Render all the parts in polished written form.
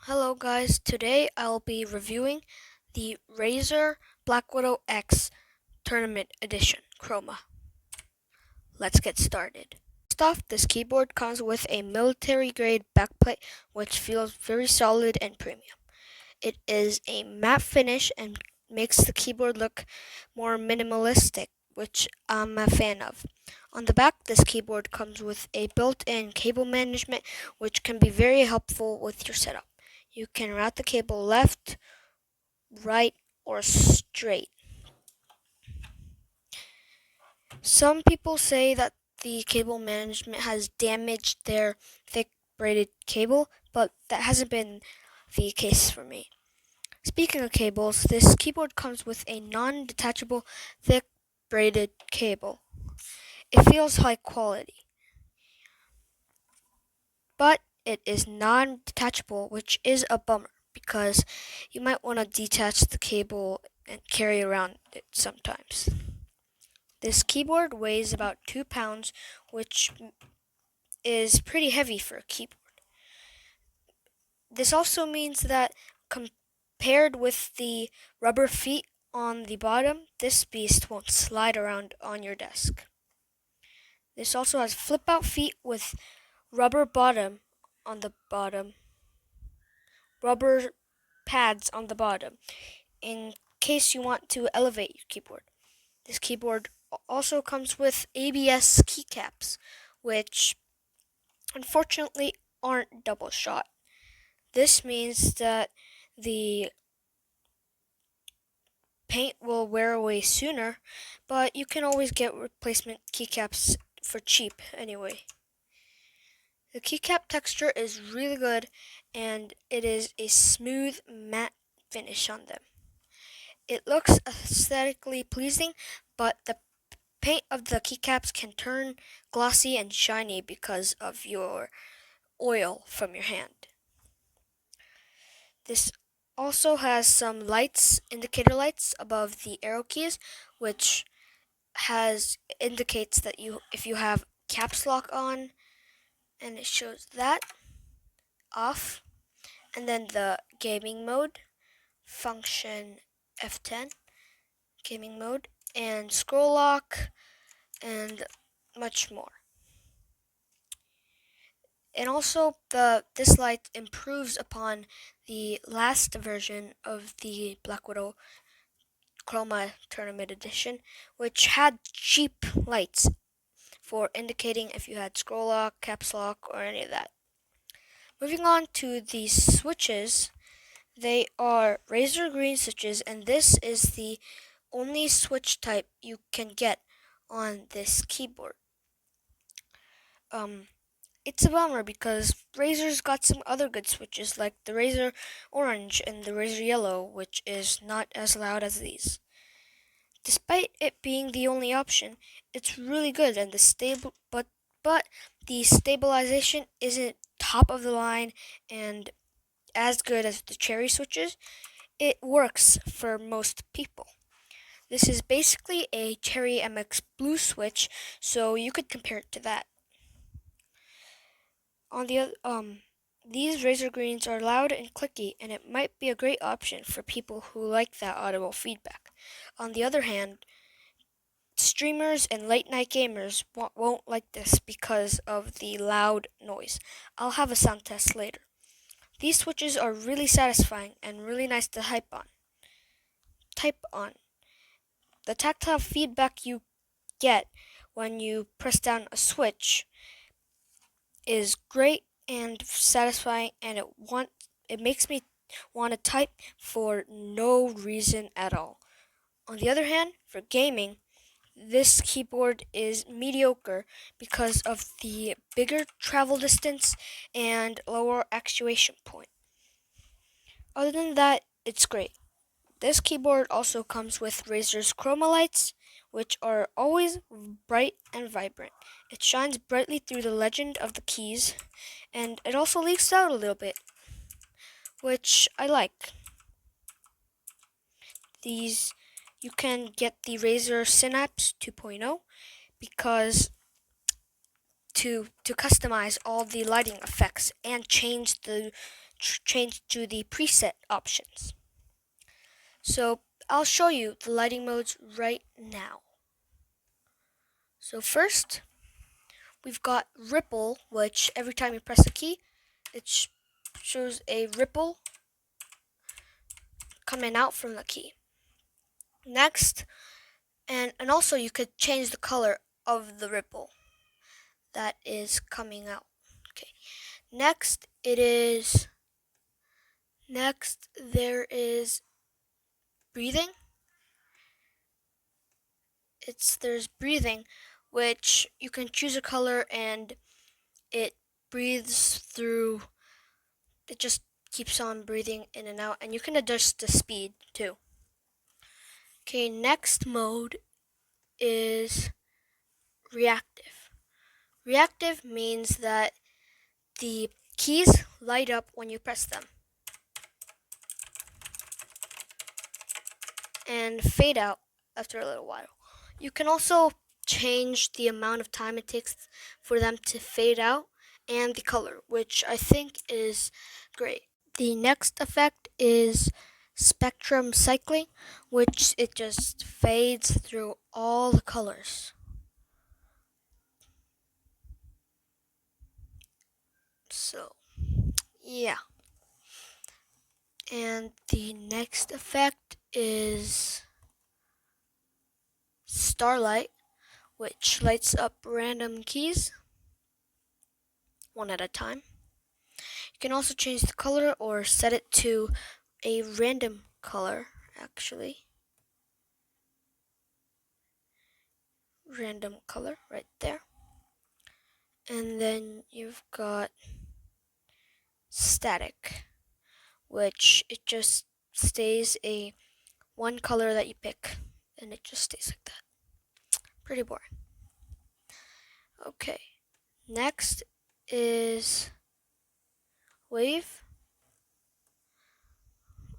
Hello guys, today I'll be reviewing the Razer Blackwidow X Tournament Edition Chroma. Let's get started. First off, this keyboard comes with a military grade backplate which feels very solid and premium. It is a matte finish and makes the keyboard look more minimalistic, which I'm a fan of. On the back, this keyboard comes with a built-in cable management which can be very helpful with your setup. You can route the cable left, right, or straight. Some people say that the cable management has damaged their thick braided cable, but that hasn't been the case for me. Speaking of cables, this keyboard comes with a non-detachable thick braided cable. It feels high quality, but it is non-detachable, which is a bummer because you might want to detach the cable and carry around it sometimes. This keyboard weighs about 2 pounds, which is pretty heavy for a keyboard. This also means that compared with the rubber feet on the bottom, this beast won't slide around on your desk. This also has flip-out feet with rubber bottom on the bottom, rubber pads on the bottom, in case you want to elevate your keyboard. This keyboard also comes with ABS keycaps, which unfortunately aren't double shot. This means that the paint will wear away sooner, but you can always get replacement keycaps for cheap anyway. The keycap texture is really good, and it is a smooth matte finish on them. It looks aesthetically pleasing, but the paint of the keycaps can turn glossy and shiny because of your oil from your hand. This also has some lights, indicator lights above the arrow keys, which indicates that if you have caps lock on, and it shows that off, and then the gaming mode, function F10, gaming mode, and scroll lock, and much more. And also, this light improves upon the last version of the Blackwidow Chroma Tournament Edition, which had cheap lights for indicating if you had scroll lock, caps lock, or any of that. Moving on to the switches, they are Razer green switches, and this is the only switch type you can get on this keyboard. It's a bummer because Razer's got some other good switches like the Razer Orange and the Razer Yellow, which is not as loud as these. Despite it being the only option, it's really good, and but the stabilization isn't top of the line and as good as the cherry switches. It works for most people. This is basically a Cherry MX Blue switch, so you could compare it to that. On the these Razer Greens are loud and clicky, and it might be a great option for people who like that audible feedback. On the other hand, streamers and late night gamers won't like this because of the loud noise. I'll have a sound test later. These switches are really satisfying and really nice to type on. The tactile feedback you get when you press down a switch is great and satisfying, and it makes me want to type for no reason at all. On the other hand, for gaming, this keyboard is mediocre because of the bigger travel distance and lower actuation point. Other than that, it's great. This keyboard also comes with Razer's Chroma Lights, which are always bright and vibrant. It shines brightly through the legend of the keys, and it also leaks out a little bit, which I like. You can get the Razer Synapse 2.0 because to customize all the lighting effects and change the change to the preset options. So I'll show you the lighting modes right now. So first, we've got ripple, which every time you press the key, it shows a ripple coming out from the key. Next, and also you could change the color of the ripple that is coming out. Okay. Next there is breathing. There's breathing, which you can choose a color and it breathes through. It just keeps on breathing in and out, and you can adjust the speed too. Okay, next mode is reactive. Reactive means that the keys light up when you press them and fade out after a little while. You can also change the amount of time it takes for them to fade out and the color, which I think is great. The next effect is spectrum cycling, which it just fades through all the colors. So, yeah. And the next effect is Starlight, which lights up random keys one at a time. You can also change the color or set it to a random color, actually. Random color right there. And then you've got static, which it just stays a one color that you pick, and it just stays like that. Pretty boring. Okay, next is wave.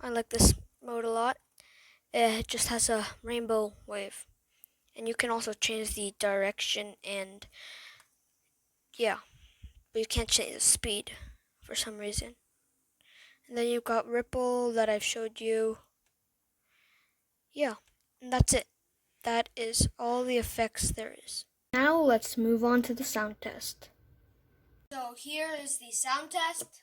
I like this mode a lot. It just has a rainbow wave, and you can also change the direction and yeah, but you can't change the speed for some reason. And then you've got ripple that I've showed you. Yeah, and that's it. That is all the effects there is. Now let's move on to the sound test. So here is the sound test.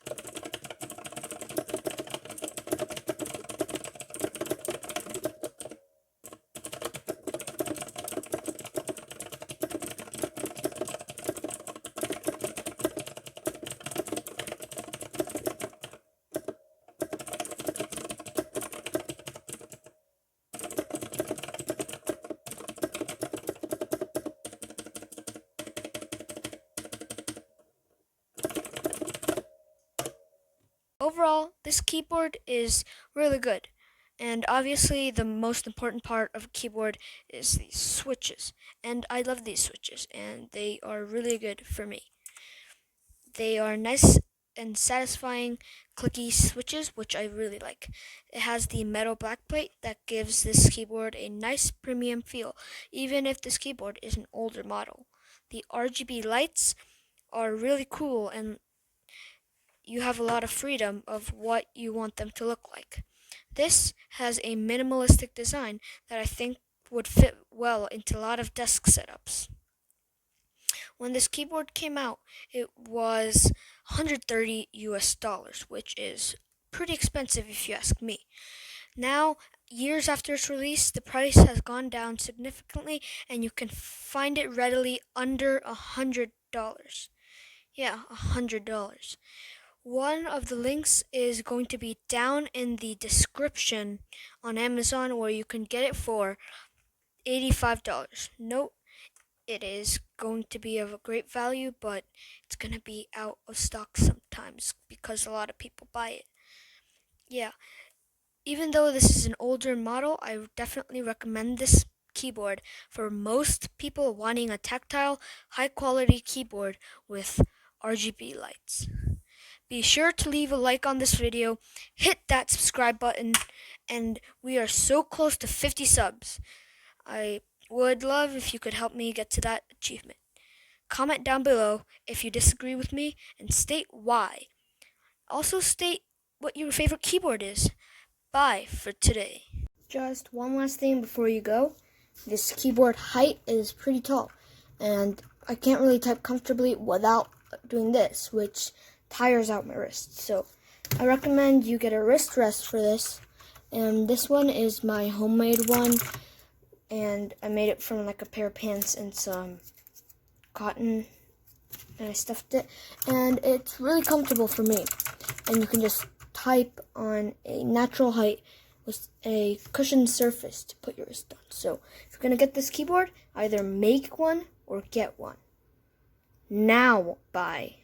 Overall, this keyboard is really good. And obviously the most important part of a keyboard is these switches. And I love these switches, and they are really good for me. They are nice and satisfying clicky switches, which I really like. It has the metal backplate that gives this keyboard a nice premium feel, even if this keyboard is an older model. The RGB lights are really cool, and you have a lot of freedom of what you want them to look like. This has a minimalistic design that I think would fit well into a lot of desk setups. When this keyboard came out, it was $130 US, which is pretty expensive if you ask me. Now, years after its release, the price has gone down significantly, and you can find it readily under $100. Yeah, $100. One of the links is going to be down in the description on Amazon, where you can get it for $85. Note, it is going to be of a great value, but it's going to be out of stock sometimes because a lot of people buy it. Yeah, even though this is an older model, I would definitely recommend this keyboard for most people wanting a tactile, high-quality keyboard with RGB lights. Be sure to leave a like on this video, hit that subscribe button, and we are so close to 50 subs. I would love if you could help me get to that achievement. Comment down below if you disagree with me and state why. Also state what your favorite keyboard is. Bye for today. Just one last thing before you go. This keyboard height is pretty tall, and I can't really type comfortably without doing this, which tires out my wrist. So I recommend you get a wrist rest for this. And this one is my homemade one, and I made it from like a pair of pants and some cotton, and I stuffed it, and it's really comfortable for me. And you can just type on a natural height with a cushioned surface to put your wrist on. So if you're going to get this keyboard, either make one or get one. Now, bye.